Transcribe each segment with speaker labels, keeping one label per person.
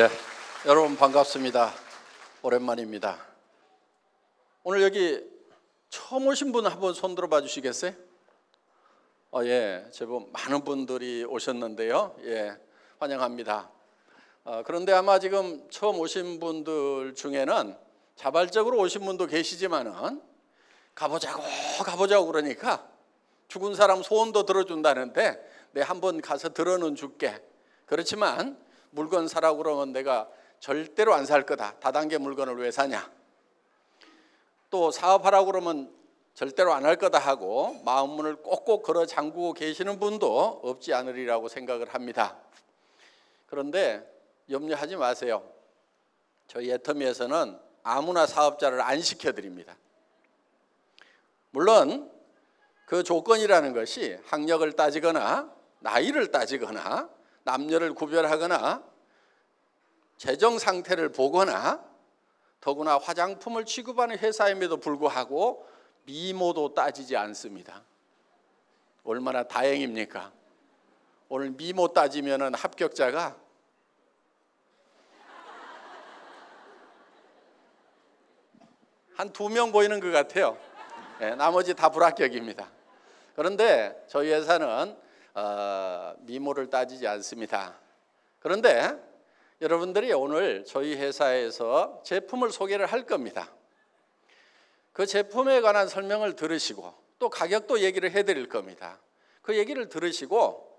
Speaker 1: 예, 여러분 반갑습니다. 오랜만입니다. 오늘 여기 처음 오신 분 한번 손 들어봐 주시겠어요? 예, 제법 많은 분들이 오셨는데요. 예, 환영합니다. 그런데 아마 지금 처음 오신 분들 중에는 자발적으로 오신 분도 계시지만은 가보자고 그러니까 죽은 사람 소원도 들어준다는데 내 한번 가서 들어는 줄게. 그렇지만 물건 사라고 그러면 내가 절대로 안 살 거다. 다단계 물건을 왜 사냐. 또 사업하라고 그러면 절대로 안 할 거다 하고 마음문을 꼭꼭 걸어 잠그고 계시는 분도 없지 않으리라고 생각을 합니다. 그런데 염려하지 마세요. 저희 애터미에서는 아무나 사업자를 안 시켜드립니다. 물론 그 조건이라는 것이 학력을 따지거나 나이를 따지거나 남녀를 구별하거나 재정 상태를 보거나 더구나 화장품을 취급하는 회사임에도 불구하고 미모도 따지지 않습니다. 얼마나 다행입니까? 오늘 미모 따지면은 합격자가 한 2명 보이는 것 같아요. 네, 나머지 다 불합격입니다. 그런데 저희 회사는 미모를 따지지 않습니다. 그런데 여러분들이 오늘 저희 회사에서 제품을 소개를 할 겁니다. 그 제품에 관한 설명을 들으시고 또 가격도 얘기를 해드릴 겁니다. 그 얘기를 들으시고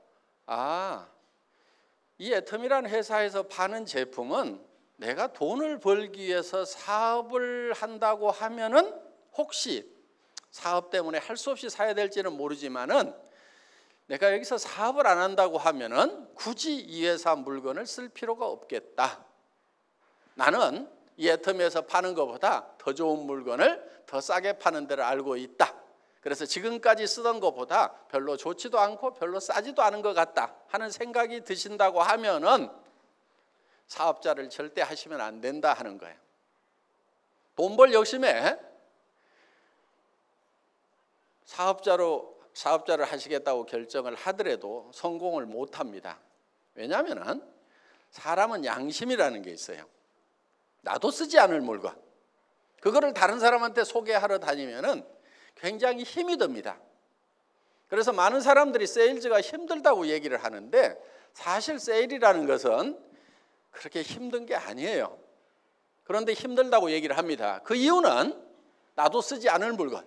Speaker 1: 이 애터미라는 회사에서 파는 제품은 내가 돈을 벌기 위해서 사업을 한다고 하면은 혹시 사업 때문에 할 수 없이 사야 될지는 모르지만은 내가 여기서 사업을 안 한다고 하면은 굳이 이 회사 물건을 쓸 필요가 없겠다. 나는 이 애터미에서 파는 것보다 더 좋은 물건을 더 싸게 파는 데를 알고 있다. 그래서 지금까지 쓰던 것보다 별로 좋지도 않고 별로 싸지도 않은 것 같다 하는 생각이 드신다고 하면은 사업자를 절대 하시면 안 된다 하는 거예요. 돈 벌 욕심에 사업자를 하시겠다고 결정을 하더라도 성공을 못 합니다. 왜냐하면 사람은 양심이라는 게 있어요. 나도 쓰지 않을 물건, 그거를 다른 사람한테 소개하러 다니면은 굉장히 힘이 듭니다. 그래서 많은 사람들이 세일즈가 힘들다고 얘기를 하는데 사실 세일이라는 것은 그렇게 힘든 게 아니에요. 그런데 힘들다고 얘기를 합니다. 그 이유는 나도 쓰지 않을 물건,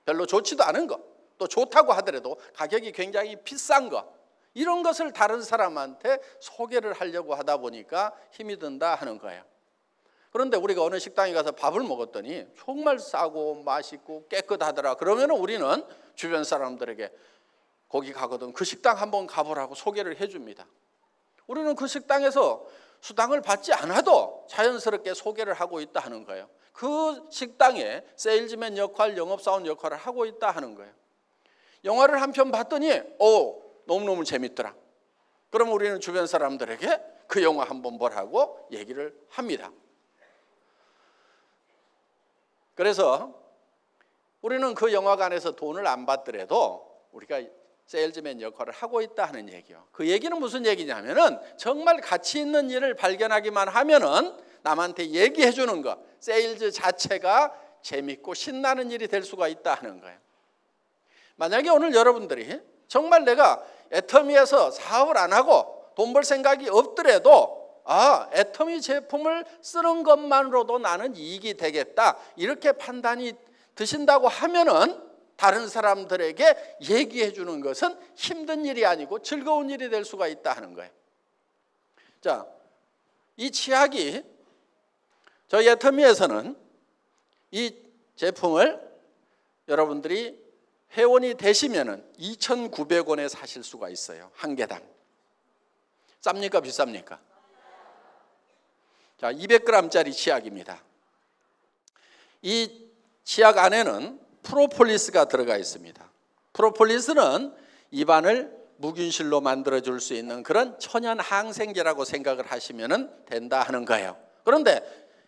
Speaker 1: 별로 좋지도 않은 것, 또 좋다고 하더라도 가격이 굉장히 비싼 것, 이런 것을 다른 사람한테 소개를 하려고 하다 보니까 힘이 든다 하는 거예요. 그런데 우리가 어느 식당에 가서 밥을 먹었더니 정말 싸고 맛있고 깨끗하더라. 그러면 우리는 주변 사람들에게 거기 가거든 그 식당 한번 가보라고 소개를 해줍니다. 우리는 그 식당에서 수당을 받지 않아도 자연스럽게 소개를 하고 있다 하는 거예요. 그 식당에 세일즈맨 역할, 영업사원 역할을 하고 있다 하는 거예요. 영화를 한 편 봤더니 너무너무 재밌더라. 그럼 우리는 주변 사람들에게 그 영화 한번 보라고 얘기를 합니다. 그래서 우리는 그 영화관에서 돈을 안 받더라도 우리가 세일즈맨 역할을 하고 있다 하는 얘기요. 그 얘기는 무슨 얘기냐면은 정말 가치 있는 일을 발견하기만 하면은 남한테 얘기해 주는 거, 세일즈 자체가 재밌고 신나는 일이 될 수가 있다 하는 거예요. 만약에 오늘 여러분들이 정말 내가 애터미에서 사업을 안 하고 돈 벌 생각이 없더라도 애터미 제품을 쓰는 것만으로도 나는 이익이 되겠다, 이렇게 판단이 드신다고 하면은 다른 사람들에게 얘기해 주는 것은 힘든 일이 아니고 즐거운 일이 될 수가 있다 하는 거예요. 자, 이 치약이 저희 애터미에서는 이 제품을 여러분들이 회원이 되시면은 2,900원에 사실 수가 있어요. 한 개당. 쌉니까 비쌉니까? 자, 200g짜리 치약입니다. 이 치약 안에는 프로폴리스가 들어가 있습니다. 프로폴리스는 입안을 무균실로 만들어줄 수 있는 그런 천연 항생제라고 생각을 하시면 된다 하는 거예요. 그런데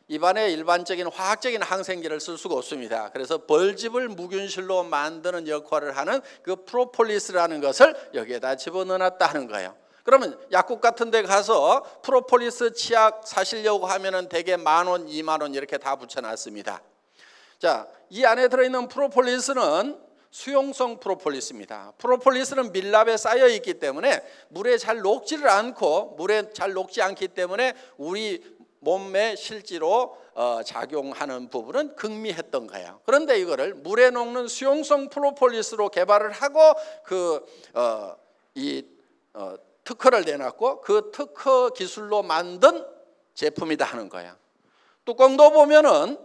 Speaker 1: 입안에 일반적인 화학적인 항생제를 쓸 수가 없습니다. 그래서 벌집을 무균실로 만드는 역할을 하는 그 프로폴리스라는 것을 여기에다 집어넣어놨다 하는 거예요. 그러면 약국 같은 데 가서 프로폴리스 치약 사시려고 하면은 대개 10,000원, 20,000원 이렇게 다 붙여놨습니다. 자, 이 안에 들어있는 프로폴리스는 수용성 프로폴리스입니다. 프로폴리스는 밀랍에 쌓여 있기 때문에 물에 잘 녹지를 않고 물에 잘 녹지 않기 때문에 우리 몸에 실제로 작용하는 부분은 극미했던 거예요. 그런데 이거를 물에 녹는 수용성 프로폴리스로 개발을 하고 특허를 내놨고 그 특허 기술로 만든 제품이다 하는 거예요. 뚜껑도 보면은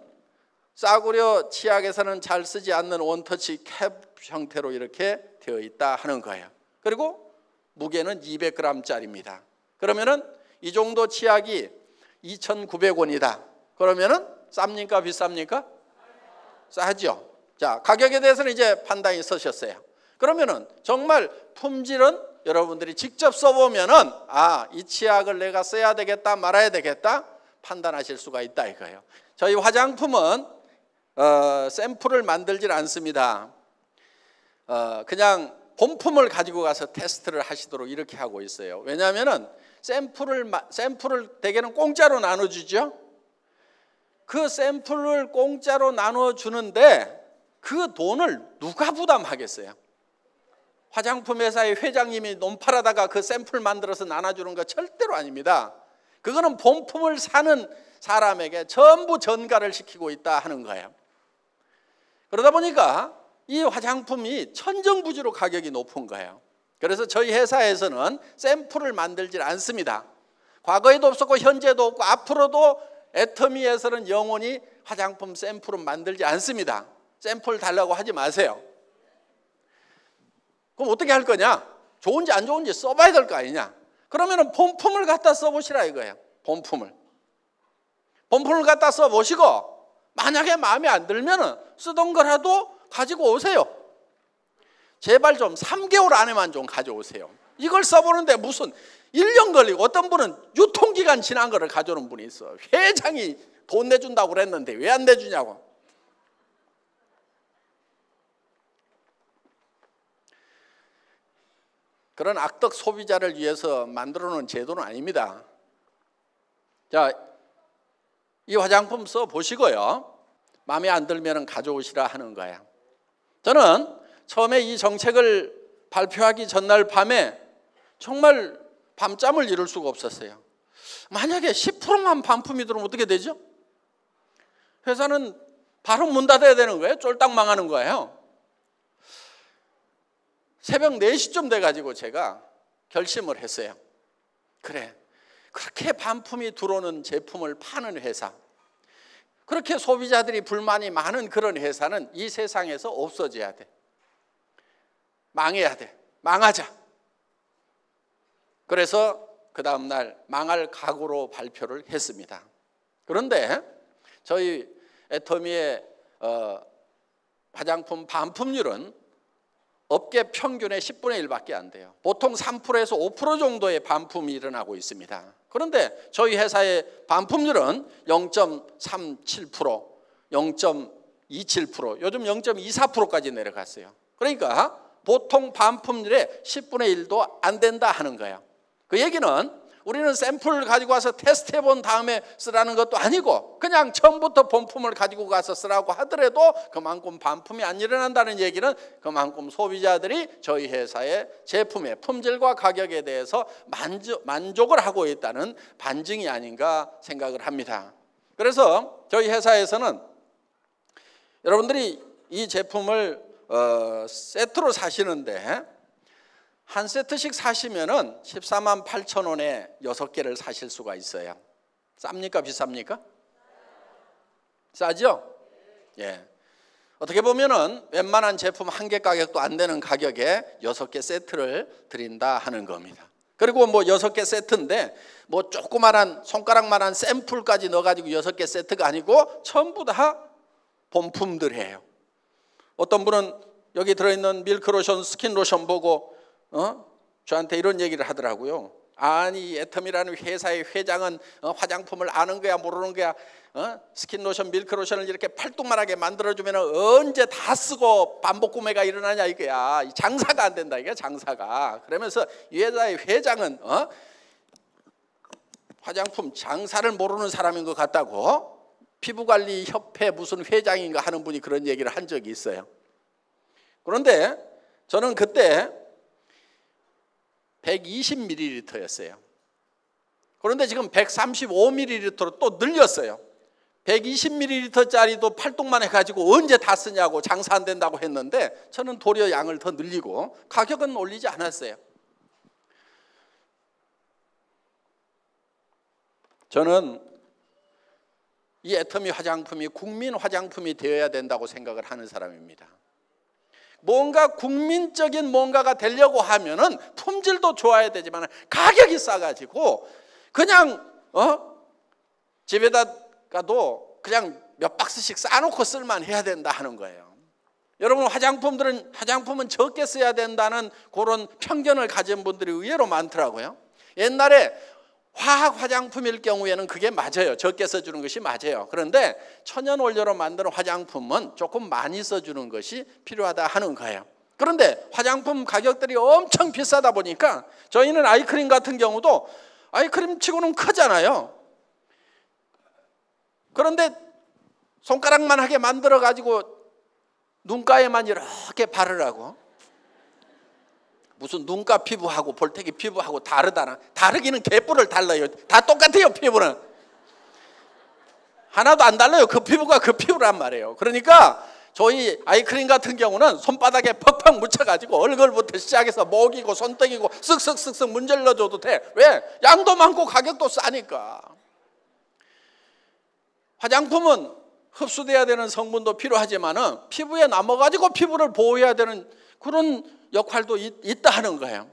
Speaker 1: 싸구려 치약에서는 잘 쓰지 않는 원터치 캡 형태로 이렇게 되어 있다 하는 거예요. 그리고 무게는 200g짜리입니다. 그러면은 이 정도 치약이 2,900원이다. 그러면은 쌉니까 비쌉니까? 싸죠. 자, 가격에 대해서는 이제 판단이 서셨어요. 그러면은 정말 품질은 여러분들이 직접 써보면은 이 치약을 내가 써야 되겠다 말아야 되겠다 판단하실 수가 있다 이거예요. 저희 화장품은 샘플을 만들질 않습니다. 그냥 본품을 가지고 가서 테스트를 하시도록 이렇게 하고 있어요. 왜냐하면은 샘플을 대개는 공짜로 나눠주죠. 그 샘플을 공짜로 나눠주는데 그 돈을 누가 부담하겠어요? 화장품 회사의 회장님이 논팔하다가 그 샘플 만들어서 나눠주는 거 절대로 아닙니다. 그거는 본품을 사는 사람에게 전부 전가를 시키고 있다 하는 거예요. 그러다 보니까 이 화장품이 천정부지로 가격이 높은 거예요. 그래서 저희 회사에서는 샘플을 만들질 않습니다. 과거에도 없었고 현재도 없고 앞으로도 애터미에서는 영원히 화장품 샘플은 만들지 않습니다. 샘플 달라고 하지 마세요. 그럼 어떻게 할 거냐? 좋은지 안 좋은지 써봐야 될 거 아니냐? 그러면 본품을 갖다 써보시라 이거예요. 본품을 갖다 써보시고 만약에 마음에 안 들면 쓰던 거라도 가지고 오세요. 제발 좀 3개월 안에만 좀 가져오세요. 이걸 써보는데 무슨 1년 걸리고 어떤 분은 유통기간 지난 거를 가져오는 분이 있어. 회장이 돈 내준다고 그랬는데 왜 안 내주냐고. 그런 악덕 소비자를 위해서 만들어 놓은 제도는 아닙니다. 자, 이 화장품 써보시고요. 마음에 안 들면 가져오시라 하는 거예요. 저는 처음에 이 정책을 발표하기 전날 밤에 정말 밤잠을 이룰 수가 없었어요. 만약에 10%만 반품이 들어오면 어떻게 되죠? 회사는 바로 문 닫아야 되는 거예요. 쫄딱 망하는 거예요. 새벽 4시쯤 돼가지고 제가 결심을 했어요. 그래, 그렇게 반품이 들어오는 제품을 파는 회사, 그렇게 소비자들이 불만이 많은 그런 회사는 이 세상에서 없어져야 돼. 망해야 돼. 망하자. 그래서 그 다음날 망할 각오로 발표를 했습니다. 그런데 저희 애터미의 화장품 반품률은 업계 평균의 10분의 1밖에 안 돼요. 보통 3%에서 5% 정도의 반품이 일어나고 있습니다. 그런데 저희 회사의 반품률은 0.37%, 0.27%, 요즘 0.24%까지 내려갔어요. 그러니까 보통 반품률의 10분의 1도 안 된다 하는 거예요. 그 얘기는 우리는 샘플을 가지고 와서 테스트해 본 다음에 쓰라는 것도 아니고 그냥 처음부터 본품을 가지고 가서 쓰라고 하더라도 그만큼 반품이 안 일어난다는 얘기는 그만큼 소비자들이 저희 회사의 제품의 품질과 가격에 대해서 만족을 하고 있다는 반증이 아닌가 생각을 합니다. 그래서 저희 회사에서는 여러분들이 이 제품을 세트로 사시는데 한 세트씩 사시면은 14만 8천 원에 6개를 사실 수가 있어요. 쌉니까 비쌉니까? 싸죠? 예. 어떻게 보면은 웬만한 제품 한 개 가격도 안 되는 가격에 6개 세트를 드린다 하는 겁니다. 그리고 뭐 6개 세트인데 뭐 조그만한 손가락만한 샘플까지 넣어가지고 6개 세트가 아니고 전부 다 본품들이에요. 어떤 분은 여기 들어있는 밀크로션, 스킨로션 보고 저한테 이런 얘기를 하더라고요. 아니 애텀이라는 회사의 회장은 화장품을 아는 거야 모르는 거야? 스킨로션, 밀크로션을 이렇게 팔뚝만하게 만들어주면 언제 다 쓰고 반복 구매가 일어나냐 이거야. 장사가 안 된다 이게 장사가. 그러면서 이 회사의 회장은 화장품 장사를 모르는 사람인 것 같다고 피부관리협회 무슨 회장인가 하는 분이 그런 얘기를 한 적이 있어요. 그런데 저는 그때 120ml였어요. 그런데 지금 135ml로 또 늘렸어요. 120ml짜리도 팔뚝만 해가지고 언제 다 쓰냐고 장사 안 된다고 했는데 저는 도리어 양을 더 늘리고 가격은 올리지 않았어요. 저는 이 애터미 화장품이 국민 화장품이 되어야 된다고 생각을 하는 사람입니다. 뭔가 국민적인 뭔가가 되려고 하면은 품질도 좋아야 되지만 가격이 싸가지고 그냥 집에다가도 그냥 몇 박스씩 싸놓고 쓸만 해야 된다 하는 거예요. 여러분 화장품은 적게 써야 된다는 그런 편견을 가진 분들이 의외로 많더라고요. 옛날에 화학 화장품일 경우에는 그게 맞아요. 적게 써주는 것이 맞아요. 그런데 천연 원료로 만드는 화장품은 조금 많이 써주는 것이 필요하다 하는 거예요. 그런데 화장품 가격들이 엄청 비싸다 보니까 저희는 아이크림 같은 경우도 아이크림 치고는 크잖아요. 그런데 손가락만 하게 만들어 가지고 눈가에만 이렇게 바르라고. 무슨 눈가 피부하고 볼태기 피부하고 다르다나. 다르기는 개뿔을 달라요. 다 똑같아요. 피부는 하나도 안 달라요. 그 피부가 그 피부란 말이에요. 그러니까 저희 아이크림 같은 경우는 손바닥에 팍팍 묻혀가지고 얼굴부터 시작해서 목이고 손등이고 쓱쓱쓱쓱 문질러줘도 돼. 왜? 양도 많고 가격도 싸니까. 화장품은 흡수돼야 되는 성분도 필요하지만은 피부에 남아가지고 피부를 보호해야 되는 그런 역할도 있다 하는 거예요.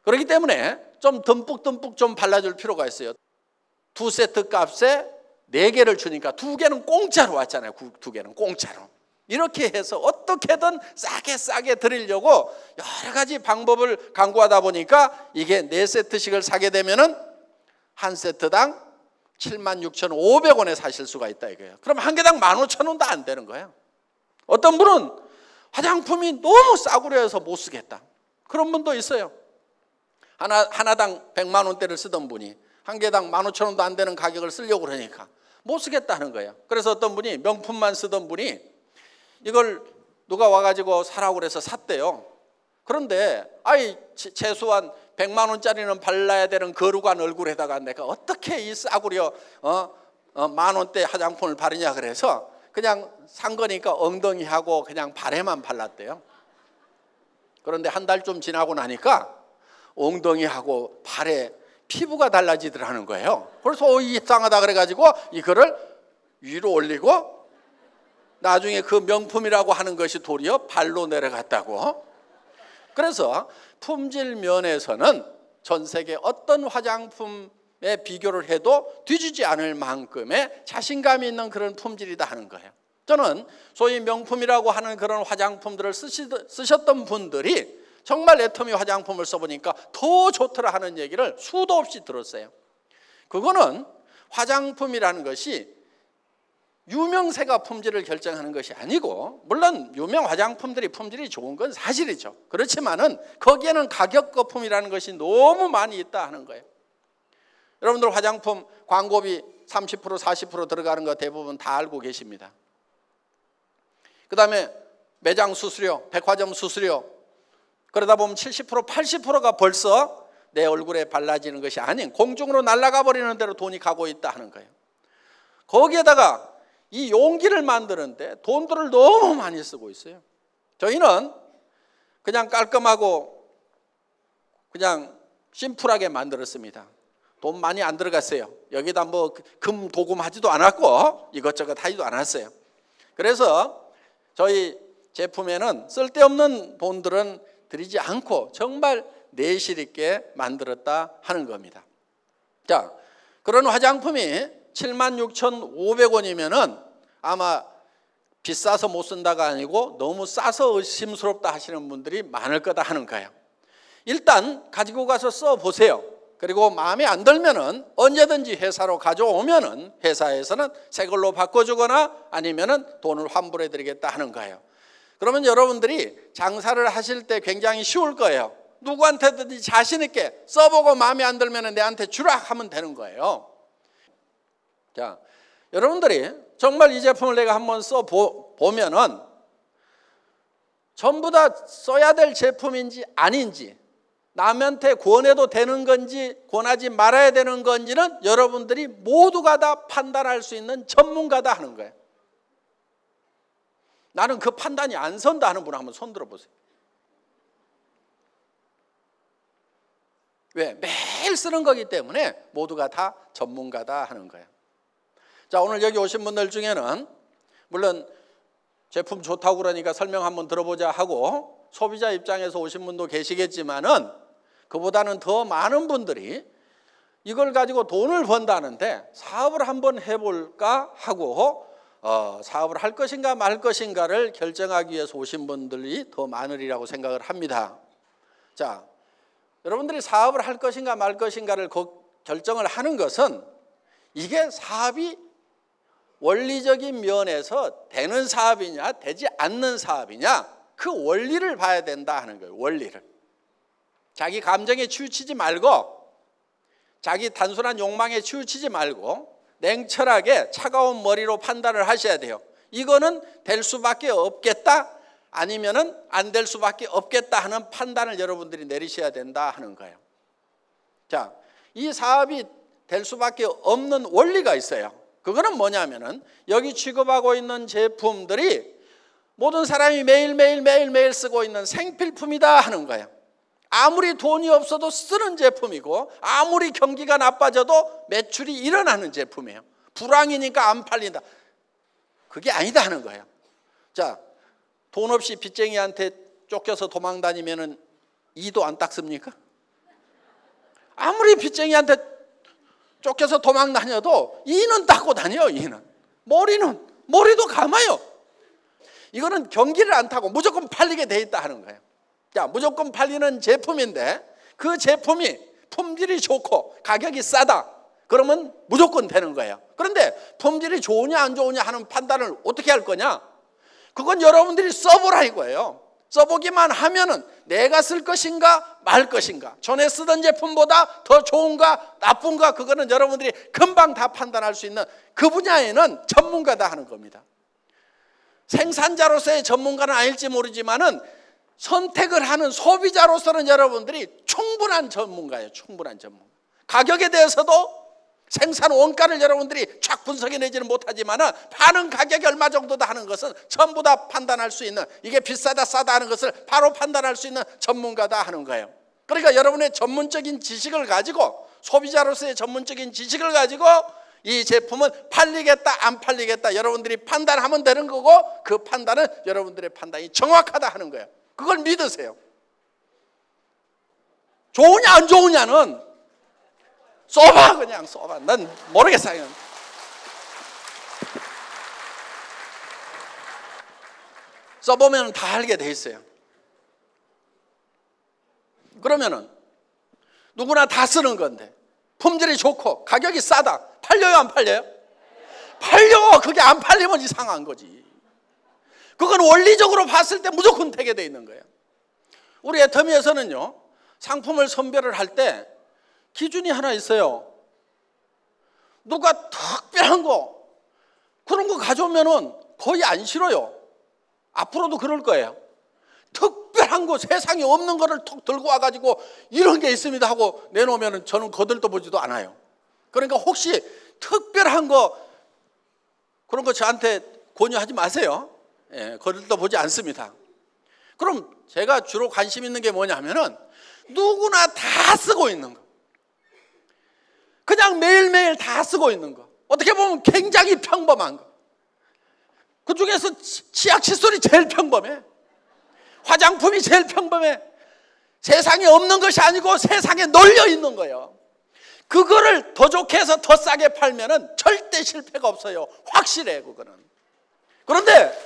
Speaker 1: 그렇기 때문에 좀 듬뿍듬뿍 좀 발라줄 필요가 있어요. 2세트 값에 4개를 주니까 2개는 공짜로 왔잖아요. 2개는 공짜로. 이렇게 해서 어떻게든 싸게 드리려고 여러 가지 방법을 강구하다 보니까 이게 4세트씩을 사게 되면은 한 세트당 76,500원에 사실 수가 있다 이거예요. 그럼 한 개당 15,000원도 안 되는 거예요. 어떤 분은 화장품이 너무 싸구려 해서 못 쓰겠다. 그런 분도 있어요. 하나당 100만 원대를 쓰던 분이 한 개당 15,000원도 안 되는 가격을 쓰려고 그러니까 못 쓰겠다 하는 거예요. 그래서 어떤 분이 명품만 쓰던 분이 이걸 누가 와가지고 사라고 그래서 샀대요. 그런데 최소한 100만 원짜리는 발라야 되는 거룩한 얼굴에다가 내가 어떻게 이 싸구려 만 원대 화장품을 바르냐 그래서 그냥 산 거니까 엉덩이하고 그냥 발에만 발랐대요. 그런데 한 달 좀 지나고 나니까 엉덩이하고 발에 피부가 달라지더라는 거예요. 그래서 이상하다 그래가지고 이거를 위로 올리고 나중에 그 명품이라고 하는 것이 도리어 발로 내려갔다고. 그래서 품질 면에서는 전 세계 어떤 화장품에 비교를 해도 뒤지지 않을 만큼의 자신감이 있는 그런 품질이다 하는 거예요. 저는 소위 명품이라고 하는 그런 화장품들을 쓰셨던 분들이 정말 애터미 화장품을 써보니까 더 좋더라 하는 얘기를 수도 없이 들었어요. 그거는 화장품이라는 것이 유명세가 품질을 결정하는 것이 아니고, 물론 유명 화장품들이 품질이 좋은 건 사실이죠. 그렇지만은 거기에는 가격 거품이라는 것이 너무 많이 있다 하는 거예요. 여러분들 화장품 광고비 30% 40% 들어가는 거 대부분 다 알고 계십니다. 그 다음에 매장 수수료, 백화점 수수료, 그러다 보면 70% 80%가 벌써 내 얼굴에 발라지는 것이 아닌 공중으로 날아가 버리는 대로 돈이 가고 있다 하는 거예요. 거기에다가 이 용기를 만드는데 돈들을 너무 많이 쓰고 있어요. 저희는 그냥 깔끔하고 그냥 심플하게 만들었습니다. 돈 많이 안 들어갔어요. 여기다 뭐 금 도금하지도 않았고 이것저것 하지도 않았어요. 그래서 저희 제품에는 쓸데없는 돈들은 들이지 않고 정말 내실 있게 만들었다 하는 겁니다. 자, 그런 화장품이 76,500원이면은 아마 비싸서 못 쓴다가 아니고 너무 싸서 의심스럽다 하시는 분들이 많을 거다 하는 거예요. 일단 가지고 가서 써보세요. 그리고 마음에 안 들면은 언제든지 회사로 가져오면은 회사에서는 새 걸로 바꿔주거나 아니면은 돈을 환불해 드리겠다 하는 거예요. 그러면 여러분들이 장사를 하실 때 굉장히 쉬울 거예요. 누구한테든지 자신 있게 써보고 마음에 안 들면은 내한테 주라 하면 되는 거예요. 자, 여러분들이 정말 이 제품을 내가 한번 써보면은 전부 다 써야 될 제품인지 아닌지, 남한테 권해도 되는 건지 권하지 말아야 되는 건지는 여러분들이 모두가 다 판단할 수 있는 전문가다 하는 거예요. 나는 그 판단이 안 선다 하는 분 한번 손 들어보세요. 왜? 매일 쓰는 거기 때문에 모두가 다 전문가다 하는 거예요. 자, 오늘 여기 오신 분들 중에는 물론 제품 좋다고 그러니까 설명 한번 들어보자 하고 소비자 입장에서 오신 분도 계시겠지만은 그보다는 더 많은 분들이 이걸 가지고 돈을 번다는데 사업을 한번 해볼까 하고 사업을 할 것인가 말 것인가를 결정하기 위해서 오신 분들이 더 많으리라고 생각을 합니다. 자, 여러분들이 사업을 할 것인가 말 것인가를 결정을 하는 것은 이게 사업이 원리적인 면에서 되는 사업이냐 되지 않는 사업이냐 그 원리를 봐야 된다 하는 거예요. 원리를. 자기 감정에 치우치지 말고 자기 단순한 욕망에 치우치지 말고 냉철하게 차가운 머리로 판단을 하셔야 돼요. 이거는 될 수밖에 없겠다 아니면은 안 될 수밖에 없겠다 하는 판단을 여러분들이 내리셔야 된다 하는 거예요. 자, 이 사업이 될 수밖에 없는 원리가 있어요. 그거는 뭐냐면은 여기 취급하고 있는 제품들이 모든 사람이 매일 쓰고 있는 생필품이다 하는 거예요. 아무리 돈이 없어도 쓰는 제품이고 아무리 경기가 나빠져도 매출이 일어나는 제품이에요. 불황이니까 안 팔린다. 그게 아니다 하는 거예요. 자, 돈 없이 빚쟁이한테 쫓겨서 도망 다니면은 이도 안 닦습니까? 아무리 빚쟁이한테 쫓겨서 도망 다녀도 이는 닦고 다녀요. 이는 머리도 감아요. 이거는 경기를 안 타고 무조건 팔리게 돼 있다 하는 거예요. 자, 무조건 팔리는 제품인데 그 제품이 품질이 좋고 가격이 싸다. 그러면 무조건 되는 거예요. 그런데 품질이 좋으냐 안 좋으냐 하는 판단을 어떻게 할 거냐? 그건 여러분들이 써보라 이거예요. 써보기만 하면은 내가 쓸 것인가 말 것인가, 전에 쓰던 제품보다 더 좋은가 나쁜가, 그거는 여러분들이 금방 다 판단할 수 있는 그 분야에는 전문가다 하는 겁니다. 생산자로서의 전문가는 아닐지 모르지만은 선택을 하는 소비자로서는 여러분들이 충분한 전문가예요. 충분한 전문가. 가격에 대해서도 생산 원가를 여러분들이 쫙 분석해내지는 못하지만은 파는 가격이 얼마 정도다 하는 것은 전부 다 판단할 수 있는, 이게 비싸다 싸다 하는 것을 바로 판단할 수 있는 전문가다 하는 거예요. 그러니까 여러분의 전문적인 지식을 가지고, 소비자로서의 전문적인 지식을 가지고 이 제품은 팔리겠다 안 팔리겠다 여러분들이 판단하면 되는 거고, 그 판단은 여러분들의 판단이 정확하다 하는 거예요. 그걸 믿으세요. 좋으냐 안 좋으냐는 써봐, 그냥 써봐. 난 모르겠어요. 써보면 다 알게 돼 있어요. 그러면은 누구나 다 쓰는 건데 품질이 좋고 가격이 싸다. 팔려요 안 팔려요? 팔려. 그게 안 팔리면 이상한 거지. 그건 원리적으로 봤을 때 무조건 되게 돼 있는 거예요. 우리 애터미에서는요, 상품을 선별을 할 때 기준이 하나 있어요. 누가 특별한 거, 그런 거 가져오면은 거의 안 싫어요. 앞으로도 그럴 거예요. 특별한 거, 세상에 없는 거를 툭 들고 와가지고 이런 게 있습니다 하고 내놓으면은 저는 거들떠 보지도 않아요. 그러니까 혹시 특별한 거, 그런 거 저한테 권유하지 마세요. 예, 거들떠 보지 않습니다. 그럼 제가 주로 관심 있는 게 뭐냐면은 누구나 다 쓰고 있는 거, 그냥 매일매일 다 쓰고 있는 거, 어떻게 보면 굉장히 평범한 거, 그 중에서 치약 칫솔이 제일 평범해. 화장품이 제일 평범해. 세상에 없는 것이 아니고 세상에 널려 있는 거예요. 그거를 더 좋게 해서 더 싸게 팔면은 절대 실패가 없어요. 확실해, 그거는. 그런데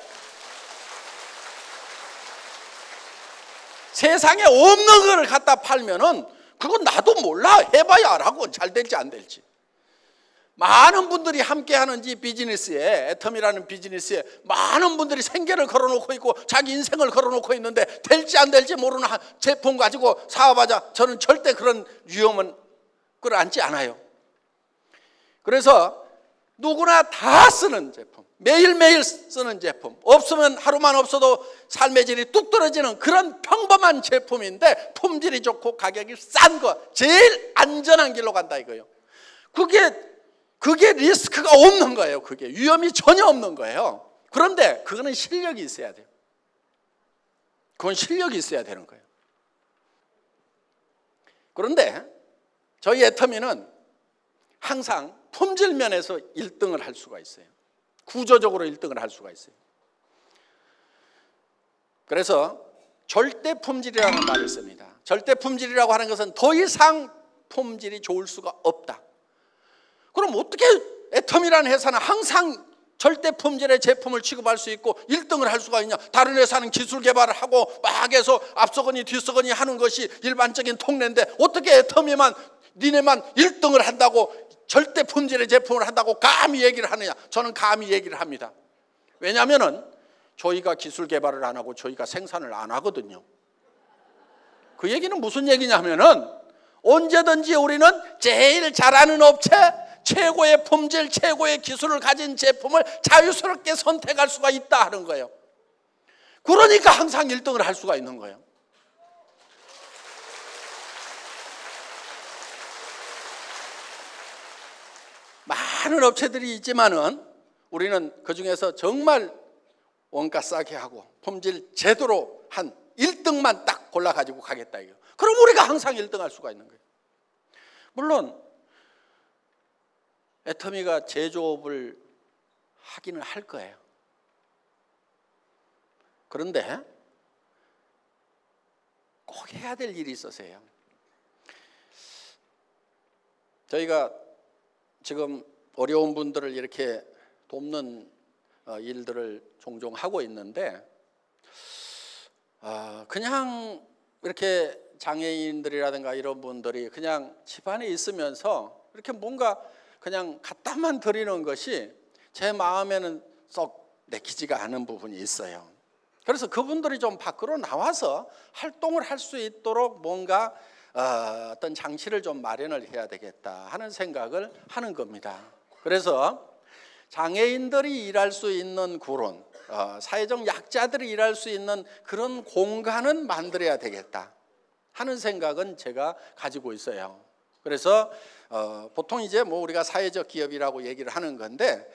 Speaker 1: 세상에 없는 걸 갖다 팔면은 그건 나도 몰라. 해봐야 알아고 잘 될지 안 될지. 많은 분들이 함께하는 이 비즈니스에, 애텀이라는 비즈니스에 많은 분들이 생계를 걸어놓고 있고 자기 인생을 걸어놓고 있는데 될지 안 될지 모르는 제품 가지고 사업하자. 저는 절대 그런 위험은 끌어안지 않아요. 그래서 누구나 다 쓰는 제품, 매일매일 쓰는 제품, 없으면 하루만 없어도 삶의 질이 뚝 떨어지는 그런 평범한 제품인데 품질이 좋고 가격이 싼 거, 제일 안전한 길로 간다 이거예요. 그게 리스크가 없는 거예요. 그게 위험이 전혀 없는 거예요. 그런데 그거는 실력이 있어야 돼요. 그건 실력이 있어야 되는 거예요. 그런데 저희 애터미는 항상 품질 면에서 1등을 할 수가 있어요. 구조적으로 1등을 할 수가 있어요. 그래서 절대 품질이라는 말을 씁니다. 절대 품질이라고 하는 것은 더 이상 품질이 좋을 수가 없다. 그럼 어떻게 애텀이라는 회사는 항상 절대 품질의 제품을 취급할 수 있고 1등을 할 수가 있냐? 다른 회사는 기술 개발을 하고 막 해서 앞서거니 뒤서거니 하는 것이 일반적인 통례인데 어떻게 애텀이만 니네만 1등을 한다고 절대 품질의 제품을 한다고 감히 얘기를 하느냐? 저는 감히 얘기를 합니다. 왜냐하면 저희가 기술 개발을 안 하고 저희가 생산을 안 하거든요. 그 얘기는 무슨 얘기냐면은 언제든지 우리는 제일 잘하는 업체, 최고의 품질, 최고의 기술을 가진 제품을 자유스럽게 선택할 수가 있다 하는 거예요. 그러니까 항상 1등을 할 수가 있는 거예요. 많은 업체들이 있지만은 우리는 그 중에서 정말 원가 싸게 하고 품질 제대로 한 1등만 딱 골라가지고 가겠다 이거. 그럼 우리가 항상 1등 할 수가 있는 거예요. 물론 애터미가 제조업을 하기는 할 거예요. 그런데 꼭 해야 될 일이 있어서요. 저희가 지금 어려운 분들을 이렇게 돕는 일들을 종종 하고 있는데 그냥 이렇게 장애인들이라든가 이런 분들이 그냥 집안에 있으면서 이렇게 뭔가 그냥 갖다만 드리는 것이 제 마음에는 썩 내키지가 않은 부분이 있어요. 그래서 그분들이 좀 밖으로 나와서 활동을 할 수 있도록 뭔가 어떤 장치를 좀 마련을 해야 되겠다 하는 생각을 하는 겁니다. 그래서 장애인들이 일할 수 있는 그런 사회적 약자들이 일할 수 있는 그런 공간은 만들어야 되겠다 하는 생각은 제가 가지고 있어요. 그래서 보통 이제 뭐 우리가 사회적 기업이라고 얘기를 하는 건데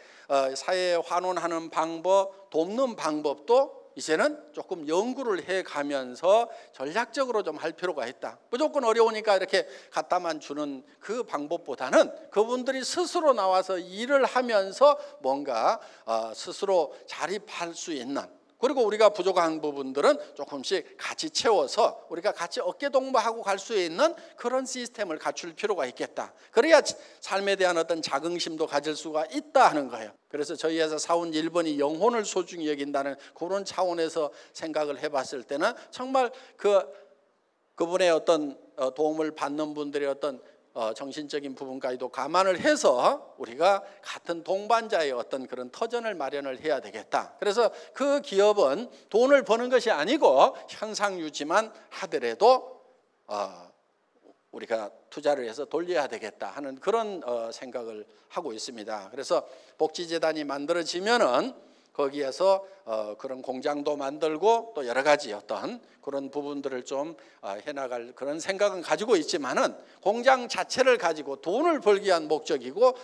Speaker 1: 사회에 환원하는 방법, 돕는 방법도 이제는 조금 연구를 해가면서 전략적으로 좀 할 필요가 있다. 무조건 어려우니까 이렇게 갖다만 주는 그 방법보다는 그분들이 스스로 나와서 일을 하면서 뭔가 스스로 자립할 수 있는, 그리고 우리가 부족한 부분들은 조금씩 같이 채워서 우리가 같이 어깨동무하고 갈 수 있는 그런 시스템을 갖출 필요가 있겠다. 그래야 삶에 대한 어떤 자긍심도 가질 수가 있다 하는 거예요. 그래서 저희 회사 사원 1번이 영혼을 소중히 여긴다는 그런 차원에서 생각을 해봤을 때는 정말 그분의 어떤 도움을 받는 분들의 어떤 정신적인 부분까지도 감안을 해서 우리가 같은 동반자의 어떤 그런 터전을 마련을 해야 되겠다. 그래서 그 기업은 돈을 버는 것이 아니고 현상 유지만 하더라도 우리가 투자를 해서 돌려야 되겠다 하는 그런 생각을 하고 있습니다. 그래서 복지재단이 만들어지면은 거기에서 그런 공장도 만들고 또 여러 가지 어떤 그런 부분들을 좀 해나갈 그런 생각은 가지고 있지만은 공장 자체를 가지고 돈을 벌기 위한 목적이고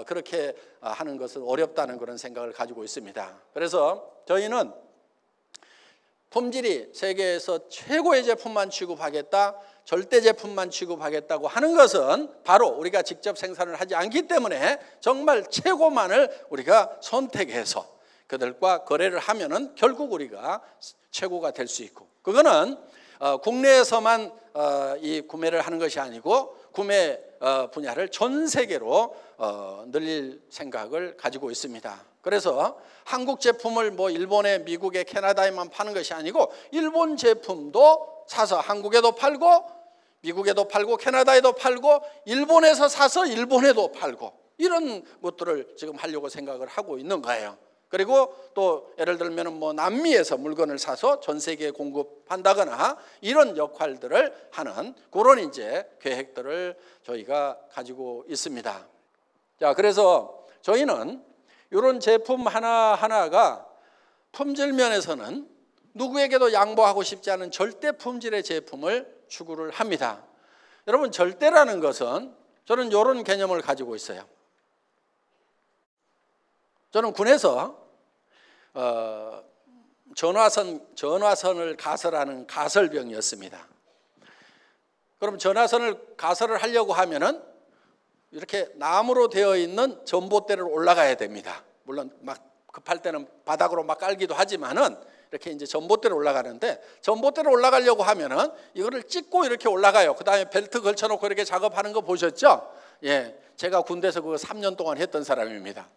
Speaker 1: 그렇게 하는 것은 어렵다는 그런 생각을 가지고 있습니다. 그래서 저희는 품질이 세계에서 최고의 제품만 취급하겠다, 절대 제품만 취급하겠다고 하는 것은 바로 우리가 직접 생산을 하지 않기 때문에 정말 최고만을 우리가 선택해서 그들과 거래를 하면은 결국 우리가 최고가 될 수 있고, 그거는 국내에서만 이 구매를 하는 것이 아니고 구매 분야를 전 세계로 늘릴 생각을 가지고 있습니다. 그래서 한국 제품을 뭐 일본에, 미국에, 캐나다에만 파는 것이 아니고 일본 제품도 사서 한국에도 팔고 미국에도 팔고 캐나다에도 팔고 일본에서 사서 일본에도 팔고 이런 것들을 지금 하려고 생각을 하고 있는 거예요. 그리고 또 예를 들면 뭐 남미에서 물건을 사서 전 세계에 공급한다거나 이런 역할들을 하는 그런 이제 계획들을 저희가 가지고 있습니다. 자, 그래서 저희는 이런 제품 하나하나가 품질 면에서는 누구에게도 양보하고 싶지 않은 절대 품질의 제품을 추구를 합니다. 여러분, 절대라는 것은 저는 이런 개념을 가지고 있어요. 저는 군에서 전화선을 가설하는 가설병이었습니다. 그럼 전화선을 가설을 하려고 하면은 이렇게 나무로 되어 있는 전봇대를 올라가야 됩니다. 물론 막 급할 때는 바닥으로 막 깔기도 하지만은 이렇게 이제 전봇대를 올라가는데, 전봇대를 올라가려고 하면은 이거를 찍고 이렇게 올라가요. 그 다음에 벨트 걸쳐놓고 이렇게 작업하는 거 보셨죠? 예, 제가 군대에서 그거 3년 동안 했던 사람입니다.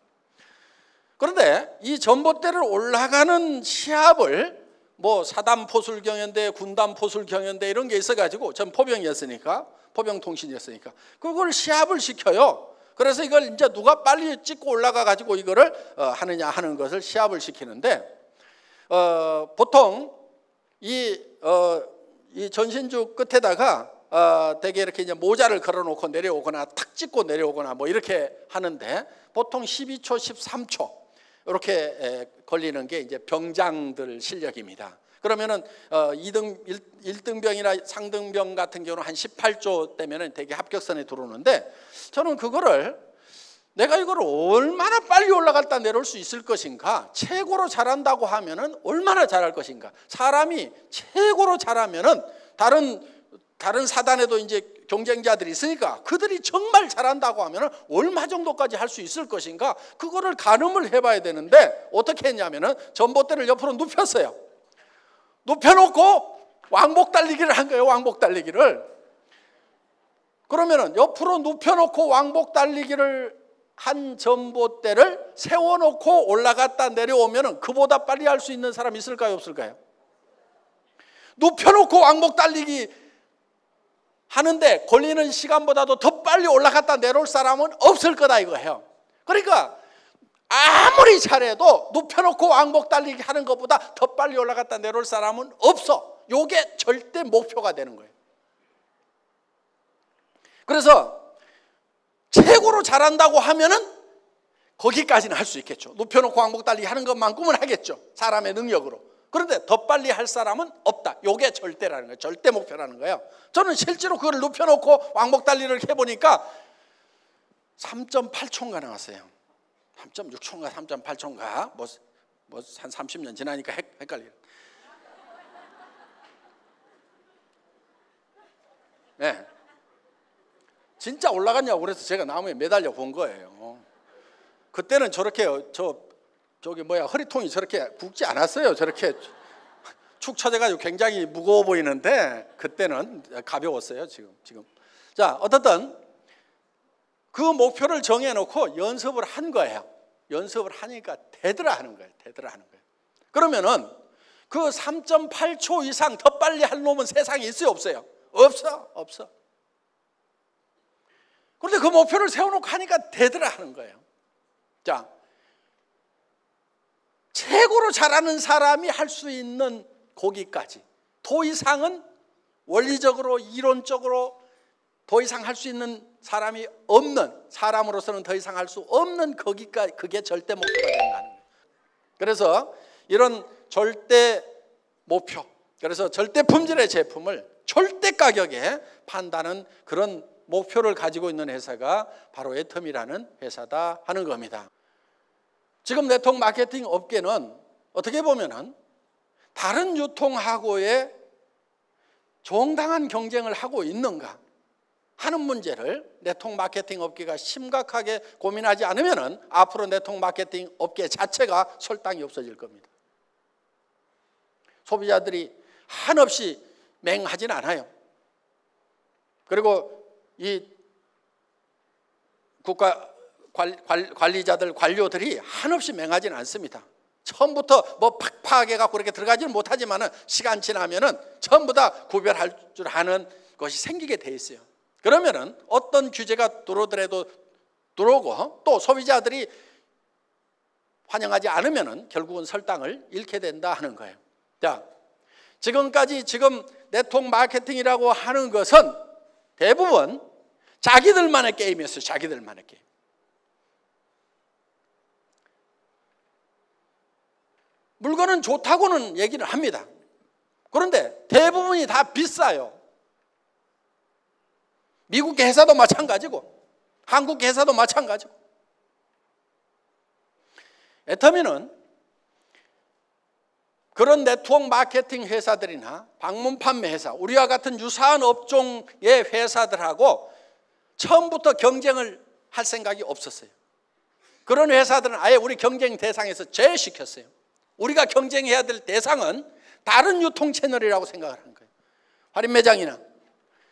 Speaker 1: 그런데 이 전봇대를 올라가는 시합을 뭐 사단 포술 경연대, 군단 포술 경연대 이런 게 있어가지고, 전 포병이었으니까, 포병통신이었으니까 그걸 시합을 시켜요. 그래서 이걸 이제 누가 빨리 찍고 올라가 가지고 이거를 하느냐 하는 것을 시합을 시키는데, 보통 이 전신주 끝에다가 되게 이렇게 이제 모자를 걸어놓고 내려오거나 탁 찍고 내려오거나 뭐 이렇게 하는데, 보통 12초, 13초 이렇게 걸리는 게 이제 병장들 실력입니다. 그러면은 1등병이나 상등병 같은 경우는 한 18조 되면은 되게 합격선에 들어오는데, 저는 그거를 내가 이걸 얼마나 빨리 올라갔다 내려올 수 있을 것인가, 최고로 잘한다고 하면은 얼마나 잘할 것인가, 사람이 최고로 잘하면은 다른 사단에도 이제 경쟁자들이 있으니까 그들이 정말 잘한다고 하면은 얼마 정도까지 할 수 있을 것인가, 그거를 가늠을 해봐야 되는데 어떻게 했냐면은 전봇대를 옆으로 눕혔어요. 눕혀놓고 왕복 달리기를 한 거예요. 왕복 달리기를. 그러면은 옆으로 눕혀놓고 왕복 달리기를 한 전봇대를 세워놓고 올라갔다 내려오면은 그보다 빨리 할 수 있는 사람 있을까요, 없을까요? 눕혀놓고 왕복 달리기 하는데 걸리는 시간보다도 더 빨리 올라갔다 내려올 사람은 없을 거다 이거예요. 그러니까 아무리 잘해도 눕혀놓고 왕복 달리기 하는 것보다 더 빨리 올라갔다 내려올 사람은 없어. 이게 절대 목표가 되는 거예요. 그래서 최고로 잘한다고 하면은 거기까지는 할 수 있겠죠. 눕혀놓고 왕복 달리기 하는 것만큼은 하겠죠, 사람의 능력으로. 그런데 더 빨리 할 사람은 없다. 이게 절대라는 거예요. 절대 목표라는 거예요. 저는 실제로 그걸 눕혀놓고 왕복 달리기를 해보니까 3.8초인가 나왔어요. 3.6초인가 3.8초인가 뭐 한 30년 지나니까 헷갈려요. 네. 진짜 올라갔냐고 그래서 제가 나무에 매달려 본 거예요. 그때는 저렇게 저기 허리통이 저렇게 굵지 않았어요. 저렇게 축 처져가지고 굉장히 무거워 보이는데 그때는 가벼웠어요. 지금. 자, 어떻든 그 목표를 정해놓고 연습을 한 거예요. 연습을 하니까 되더라 하는 거예요. 그러면은 그 3.8초 이상 더 빨리 할 놈은 세상에 있어요, 없어요? 없어. 그런데 그 목표를 세워놓고 하니까 되더라 하는 거예요. 자, 최고로 잘하는 사람이 할 수 있는 거기까지, 더 이상은 원리적으로 이론적으로 더 이상 할 수 있는 사람이 없는, 사람으로서는 더 이상 할 수 없는 거기까지, 그게 절대 목표가 된다는 거예요. 그래서 이런 절대 목표, 그래서 절대 품질의 제품을 절대 가격에 판다는 그런 목표를 가지고 있는 회사가 바로 애텀이라는 회사다 하는 겁니다. 지금 네트워크 마케팅 업계는 어떻게 보면은 다른 유통하고의 정당한 경쟁을 하고 있는가 하는 문제를 네트워크 마케팅 업계가 심각하게 고민하지 않으면은 앞으로 네트워크 마케팅 업계 자체가 설탕이 없어질 겁니다. 소비자들이 한없이 맹하진 않아요. 그리고 이 국가 관리자들, 관료들이 한없이 맹하지는 않습니다. 처음부터 뭐 팍팍해 갖고 그렇게 들어가지는 못하지만은 시간 지나면은 전부 다 구별할 줄 아는 것이 생기게 돼 있어요. 그러면은 어떤 규제가 들어오고 또 소비자들이 환영하지 않으면은 결국은 설당을 잃게 된다 하는 거예요. 자, 지금까지 네트워크 마케팅이라고 하는 것은 대부분 자기들만의 게임이었어요. 자기들만의 게임. 물건은 좋다고는 얘기를 합니다. 그런데 대부분이 다 비싸요. 미국 회사도 마찬가지고 한국 회사도 마찬가지고. 애터미는 그런 네트워크 마케팅 회사들이나 방문 판매 회사, 우리와 같은 유사한 업종의 회사들하고 처음부터 경쟁을 할 생각이 없었어요. 그런 회사들은 아예 우리 경쟁 대상에서 제외시켰어요. 우리가 경쟁해야 될 대상은 다른 유통 채널이라고 생각을 한 거예요. 할인 매장이나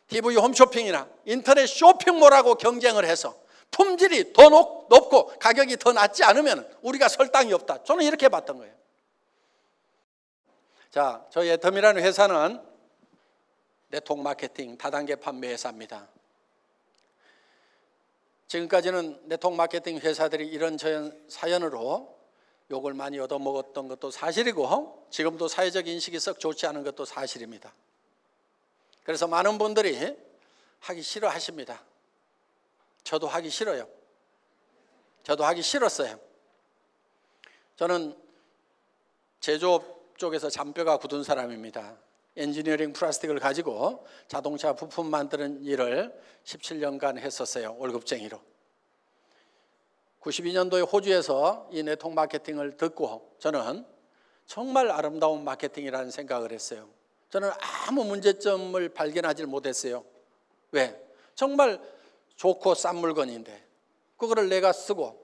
Speaker 1: TV 홈쇼핑이나 인터넷 쇼핑몰하고 경쟁을 해서 품질이 더 높고 가격이 더 낮지 않으면 우리가 설 땅이 없다. 저는 이렇게 봤던 거예요. 자, 저희 애터미라는 회사는 네트워크 마케팅 다단계 판매 회사입니다. 지금까지는 네트워크 마케팅 회사들이 이런저런 사연으로 욕을 많이 얻어먹었던 것도 사실이고 지금도 사회적 인식이 썩 좋지 않은 것도 사실입니다. 그래서 많은 분들이 하기 싫어하십니다. 저도 하기 싫어요. 저도 하기 싫었어요. 저는 제조업 쪽에서 잔뼈가 굳은 사람입니다. 엔지니어링 플라스틱을 가지고 자동차 부품 만드는 일을 17년간 했었어요. 월급쟁이로. 92년도에 호주에서 이 네트워크 마케팅을 듣고 저는 정말 아름다운 마케팅이라는 생각을 했어요. 저는 아무 문제점을 발견하지 못했어요. 왜? 정말 좋고 싼 물건인데 그거를 내가 쓰고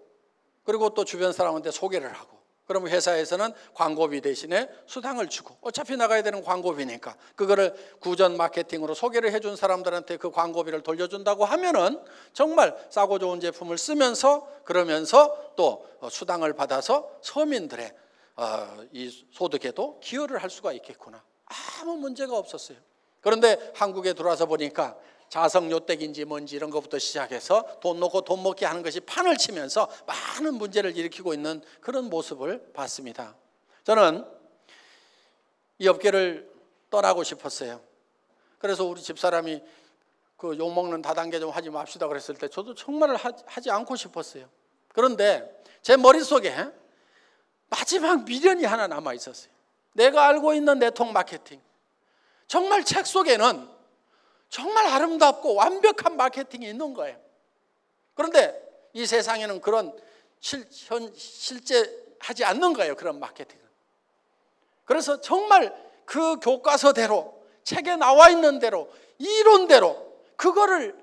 Speaker 1: 그리고 또 주변 사람한테 소개를 하고 그러면 회사에서는 광고비 대신에 수당을 주고 어차피 나가야 되는 광고비니까 그거를 구전 마케팅으로 소개를 해준 사람들한테 그 광고비를 돌려준다고 하면은 정말 싸고 좋은 제품을 쓰면서 그러면서 또 수당을 받아서 서민들의 이 소득에도 기여를 할 수가 있겠구나. 아무 문제가 없었어요. 그런데 한국에 들어와서 보니까 자성요택인지 뭔지 이런 것부터 시작해서 돈 놓고 돈 먹게 하는 것이 판을 치면서 많은 문제를 일으키고 있는 그런 모습을 봤습니다. 저는 이 업계를 떠나고 싶었어요. 그래서 우리 집사람이 그 욕먹는 다단계 좀 하지 맙시다 그랬을 때 저도 정말 하지 않고 싶었어요. 그런데 제 머릿속에 마지막 미련이 하나 남아 있었어요. 내가 알고 있는 네트워크 마케팅, 정말 책 속에는 정말 아름답고 완벽한 마케팅이 있는 거예요. 그런데 이 세상에는 그런 실제 하지 않는 거예요. 그런 마케팅은. 그래서 정말 그 교과서대로 책에 나와 있는 대로 이론대로 그거를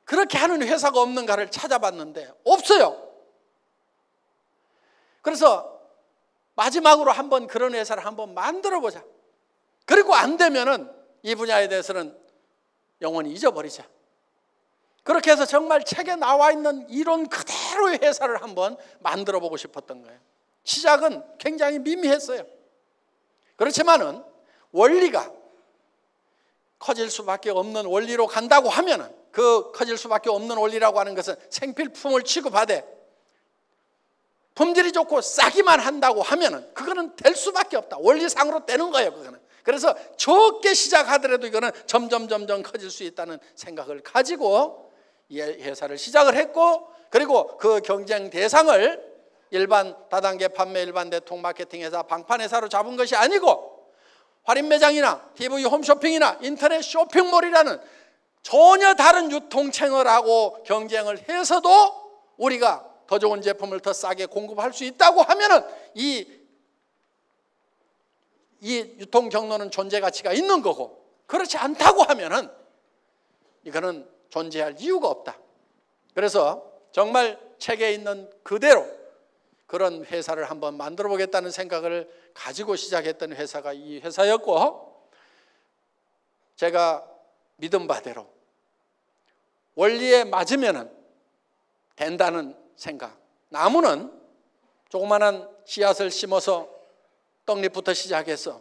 Speaker 1: 그렇게 하는 회사가 없는가를 찾아봤는데 없어요. 그래서 마지막으로 한번 그런 회사를 한번 만들어 보자. 그리고 안 되면은 이 분야에 대해서는 영원히 잊어버리자. 그렇게 해서 정말 책에 나와 있는 이론 그대로의 회사를 한번 만들어 보고 싶었던 거예요. 시작은 굉장히 미미했어요. 그렇지만은 원리가 커질 수밖에 없는 원리로 간다고 하면은 그 커질 수밖에 없는 원리라고 하는 것은 생필품을 취급하되 품질이 좋고 싸기만 한다고 하면은 그거는 될 수밖에 없다. 원리상으로 되는 거예요, 그거는. 그래서 적게 시작하더라도 이거는 점점 커질 수 있다는 생각을 가지고 이 회사를 시작을 했고 그리고 그 경쟁 대상을 일반 다단계 판매 일반 네트워크 마케팅 회사 방판 회사로 잡은 것이 아니고 할인 매장이나 TV 홈쇼핑이나 인터넷 쇼핑몰이라는 전혀 다른 유통 채널하고 경쟁을 해서도 우리가 더 좋은 제품을 더 싸게 공급할 수 있다고 하면은 이 유통 경로는 존재 가치가 있는 거고 그렇지 않다고 하면은 이거는 존재할 이유가 없다. 그래서 정말 책에 있는 그대로 그런 회사를 한번 만들어 보겠다는 생각을 가지고 시작했던 회사가 이 회사였고 제가 믿은 바대로 원리에 맞으면은 된다는 생각. 나무는 조그마한 씨앗을 심어서 떡잎부터 시작해서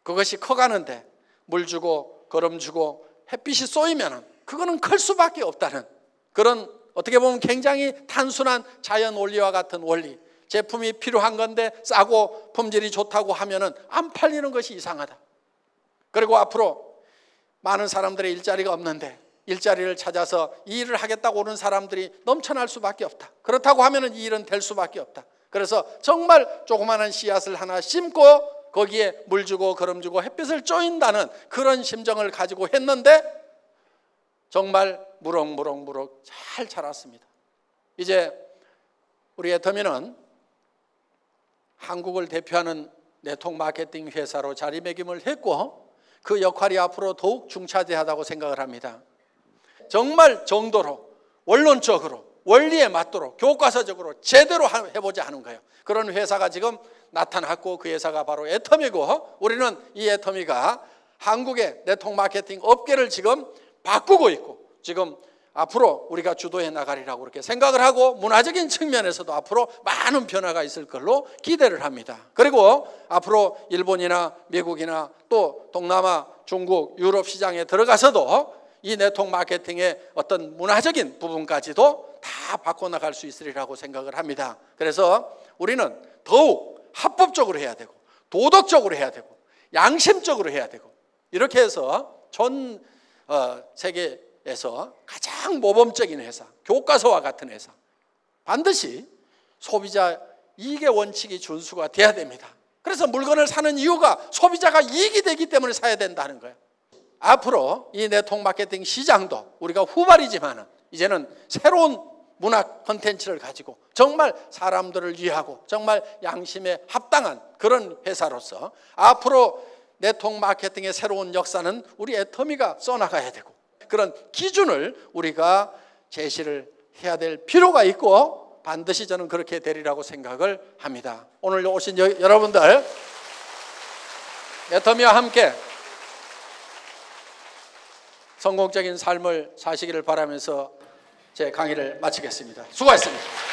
Speaker 1: 그것이 커가는데 물 주고 거름 주고 햇빛이 쏘이면 그거는 클 수밖에 없다는 그런 어떻게 보면 굉장히 단순한 자연 원리와 같은 원리. 제품이 필요한 건데 싸고 품질이 좋다고 하면은 안 팔리는 것이 이상하다. 그리고 앞으로 많은 사람들의 일자리가 없는데 일자리를 찾아서 이 일을 하겠다고 오는 사람들이 넘쳐날 수밖에 없다. 그렇다고 하면은 이 일은 될 수밖에 없다. 그래서 정말 조그마한 씨앗을 하나 심고 거기에 물 주고 거름 주고 햇빛을 쬐인다는 그런 심정을 가지고 했는데 정말 무럭무럭 잘 자랐습니다. 이제 우리 애터미는 한국을 대표하는 네트워크 마케팅 회사로 자리매김을 했고 그 역할이 앞으로 더욱 중차대하다고 생각을 합니다. 정말 정도로 원론적으로 원리에 맞도록 교과서적으로 제대로 해보자 하는 거예요. 그런 회사가 지금 나타났고 그 회사가 바로 애터미고 우리는 이 애터미가 한국의 네트워크 마케팅 업계를 지금 바꾸고 있고 지금 앞으로 우리가 주도해 나가리라고 그렇게 생각을 하고 문화적인 측면에서도 앞으로 많은 변화가 있을 걸로 기대를 합니다. 그리고 앞으로 일본이나 미국이나 또 동남아, 중국, 유럽 시장에 들어가서도 이 네트워크 마케팅의 어떤 문화적인 부분까지도 다 바꿔나갈 수 있으리라고 생각을 합니다. 그래서 우리는 더욱 합법적으로 해야 되고 도덕적으로 해야 되고 양심적으로 해야 되고 이렇게 해서 전 세계에서 가장 모범적인 회사, 교과서와 같은 회사 반드시 소비자 이익의 원칙이 준수가 돼야 됩니다. 그래서 물건을 사는 이유가 소비자가 이익이 되기 때문에 사야 된다는 거예요. 앞으로 이 네트워크 마케팅 시장도 우리가 후발이지만 이제는 새로운 문화 콘텐츠를 가지고 정말 사람들을 위하고 정말 양심에 합당한 그런 회사로서 앞으로 네트워크 마케팅의 새로운 역사는 우리 애터미가 써나가야 되고 그런 기준을 우리가 제시를 해야 될 필요가 있고 반드시 저는 그렇게 되리라고 생각을 합니다. 오늘 오신 여러분들 애터미와 함께 성공적인 삶을 사시기를 바라면서 제 강의를 마치겠습니다. 수고하셨습니다.